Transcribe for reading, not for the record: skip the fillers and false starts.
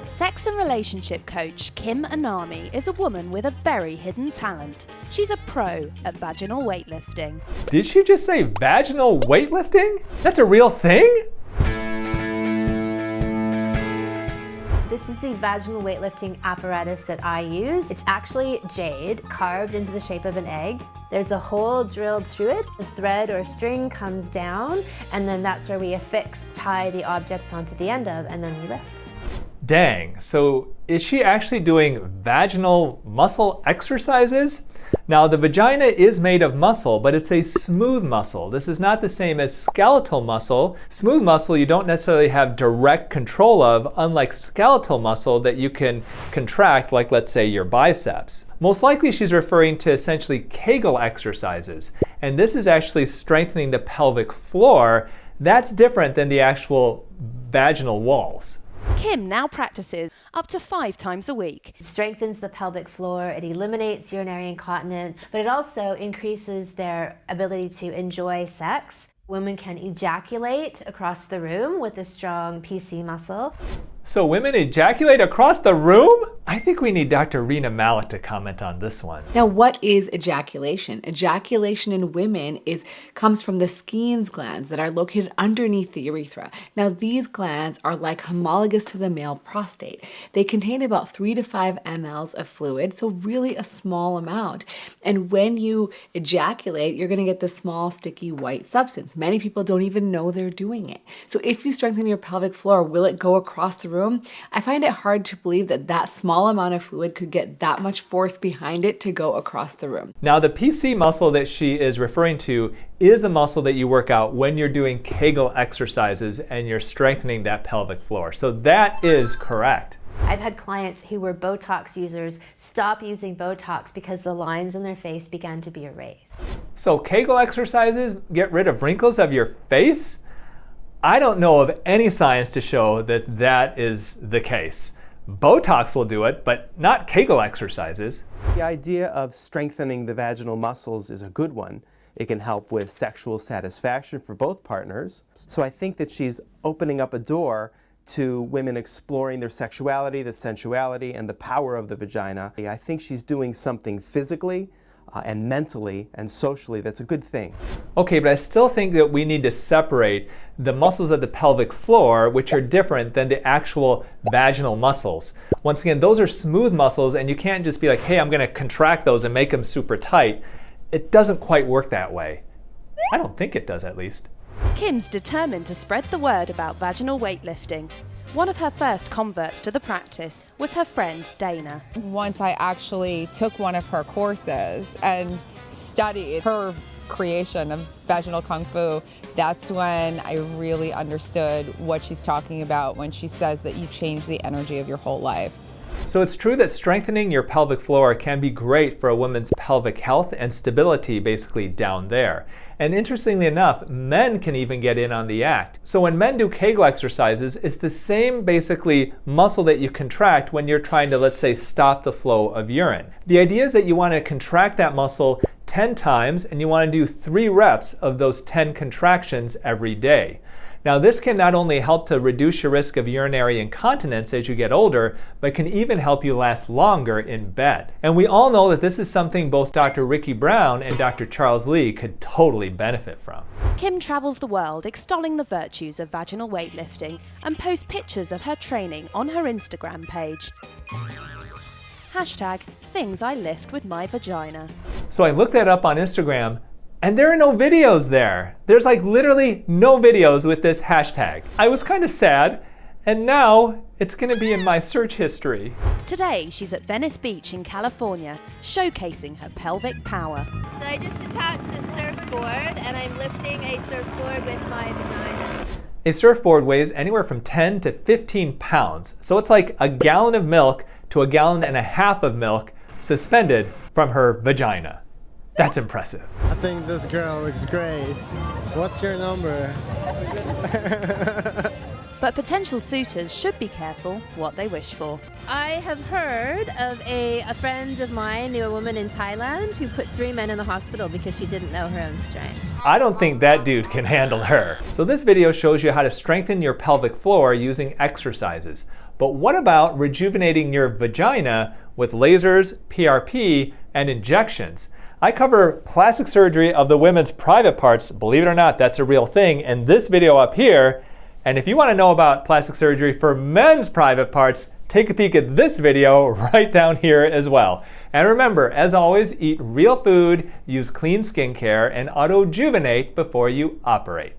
Sex and relationship coach Kim Anami is a woman with a very hidden talent. She's a pro at vaginal weightlifting. Did she just say vaginal weightlifting? That's a real thing? This is the vaginal weightlifting apparatus that I use. It's actually jade carved into the shape of an egg. There's a hole drilled through it. The thread or string comes down, and then that's where we affix, tie the objects onto the end of, and then we lift. Dang, so is she actually doing vaginal muscle exercises? Now, the vagina is made of muscle, but it's a smooth muscle. This is not the same as skeletal muscle. Smooth muscle you don't necessarily have direct control of, unlike skeletal muscle that you can contract, like let's say your biceps. Most likely she's referring to essentially Kegel exercises, and this is actually strengthening the pelvic floor. That's different than the actual vaginal walls. Kim now practices up to 5 times a week. It strengthens the pelvic floor, it eliminates urinary incontinence, but it also increases their ability to enjoy sex. Women can ejaculate across the room with a strong PC muscle. So women ejaculate across the room? I think we need Dr. Rena Malik to comment on this one. Now, what is ejaculation? Ejaculation in women comes from the Skene's glands that are located underneath the urethra. Now, these glands are like homologous to the male prostate. They contain about 3 to 5 mLs of fluid, so really a small amount. And when you ejaculate, you're going to get this small, sticky white substance. Many people don't even know they're doing it. So if you strengthen your pelvic floor, will it go across the room? I find it hard to believe that that small amount of fluid could get that much force behind it to go across the room. Now, the PC muscle that she is referring to is the muscle that you work out when you're doing Kegel exercises and you're strengthening that pelvic floor. So that is correct. I've had clients who were Botox users stop using Botox because the lines in their face began to be erased. So Kegel exercises get rid of wrinkles of your face? I don't know of any science to show that that is the case. Botox will do it, but not Kegel exercises. The idea of strengthening the vaginal muscles is a good one. It can help with sexual satisfaction for both partners. So I think that she's opening up a door to women exploring their sexuality, the sensuality, and the power of the vagina. I think she's doing something physically and mentally and socially that's a good thing. Okay, but I still think that we need to separate the muscles of the pelvic floor, which are different than the actual vaginal muscles. Once again, those are smooth muscles, and you can't just be like, hey, I'm going to contract those and make them super tight. It doesn't quite work that way. I don't think it does, at least. Kim's determined to spread the word about vaginal weightlifting. One of her first converts to the practice was her friend Dana. Once I actually took one of her courses and studied her creation of vaginal kung fu, that's when I really understood what she's talking about when she says that you change the energy of your whole life. So it's true that strengthening your pelvic floor can be great for a woman's pelvic health and stability, basically down there. And interestingly enough, men can even get in on the act. So when men do Kegel exercises, it's the same basically muscle that you contract when you're trying to, let's say, stop the flow of urine. The idea is that you want to contract that muscle 10 times, and you want to do 3 reps of those 10 contractions every day. Now, this can not only help to reduce your risk of urinary incontinence as you get older, but can even help you last longer in bed. And we all know that this is something both Dr. Ricky Brown and Dr. Charles Lee could totally benefit from. Kim travels the world extolling the virtues of vaginal weightlifting and posts pictures of her training on her Instagram page. #things I lift with my vagina. So I looked that up on Instagram, and there are no videos there. There's like literally no videos with this hashtag. I was kind of sad, and now it's going to be in my search history. Today, she's at Venice Beach in California, showcasing her pelvic power. So I just attached a surfboard and I'm lifting a surfboard with my vagina. A surfboard weighs anywhere from 10 to 15 pounds. So it's like a gallon of milk to a gallon and a half of milk suspended from her vagina. That's impressive. I think this girl looks great. What's your number? But potential suitors should be careful what they wish for. I have heard of a friend of mine knew a woman in Thailand who put 3 men in the hospital because she didn't know her own strength. I don't think that dude can handle her. So this video shows you how to strengthen your pelvic floor using exercises. But what about rejuvenating your vagina with lasers, PRP, and injections? I cover plastic surgery of the women's private parts. Believe it or not, that's a real thing in this video up here. And if you want to know about plastic surgery for men's private parts, take a peek at this video right down here as well. And remember, as always, eat real food, use clean skincare, and auto-rejuvenate before you operate.